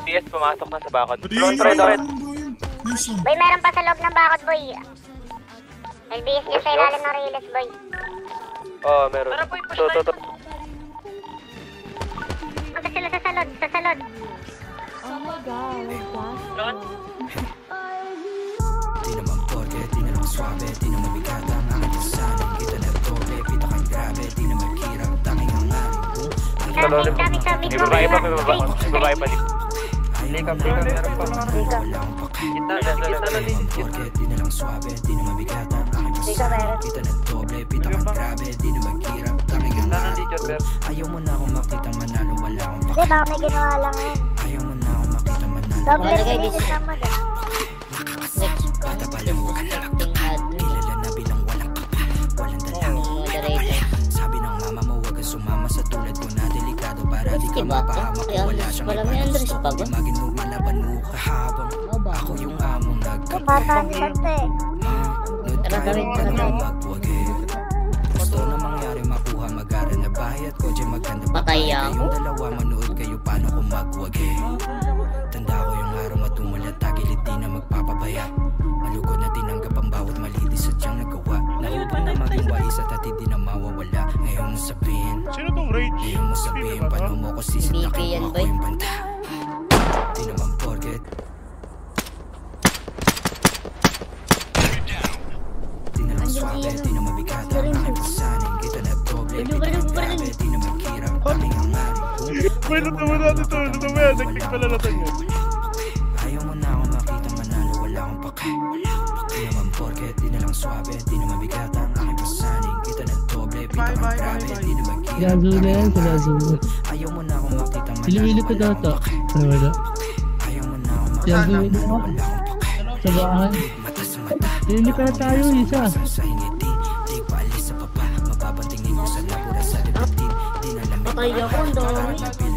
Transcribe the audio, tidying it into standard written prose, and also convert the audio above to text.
PS pumasok na sa bakod. Boy, meron pa sa loob ng bakod, boy. LBS niya sa ilalim ng riles, boy. Oo, meron. Punta sila sa salod, sa salod. Oh my God, Doon? Di naman porke, di naman swabe, di naman bigata ang aking kasanin. Kita na tope, pita kang grabe, di naman hirap, tanging ang aling Sabi, May babae pa, may babae pa dito. Likap, meron pa. Kita na porke, di na lang swabe, di naman bigata ang aking kasanin. Kita na tope, pita kang grabe, di naman hirap, tanging ang aling. Ayaw mo na akong makitang manalo, wala akong Di ba, may ginawa lang yun. Ayaw mo na akong makitang manalo. Double finish naman. Bata pa lang ka nalaktakan. Kilala na bilang walang kapa, walang dalangin. Sabi ng mama mo wag kang sumama sa tulad ko na delikado para di ka mapahamak. Wala siyang ipanusto, di maging lumalaban mo kahabang ako yung among nagkape. Nood tayo ka na magwagi. Gusto na mangyari makuha mag-aral na bahay at kotse maganda pa kayong dalawa manood kayo paano ko magwagi. Tanda ko yung araw matumulat tagilid di na magpapabaya. Malugod na tinanggap ang bawat mali di sadyang nagawa. Nahubog na maging wais at di na mawawala. Ngayon mo sabihin, sino tong rage? ngayon mo sabihin paano mo ko sisitakin mo ako yung banda. Di naman porket di na lang swabe, di na mabigata ang aking pasanin. Kita na doble, di na grabe, di na maghirap, tanging ang aring. Boy, luto natin to, luto mo yan. Nagtik pala natin yan. Ayaw mo na akong makita manalo, wala akong pake. Di naman porket, di na lang swabe, di na mabigata ang aking pasanin. Kita na doble, di na grabe, di na maghirap, Sinazul na yan, sinazul. ayaw mo na akong makita manalo, Iluwili ko wala akong data. pake. Ano wala? Ayaw mo na akong makita Sinazul manalo, na. wala akong pake. Sa bahay. Mata sa mata, Hindi pa na tayo, isa. sa ingiti, di paalis sa baba. Mapapatingin mo sa labura sa lipitin. Di na lamig Patay ako, ang dami.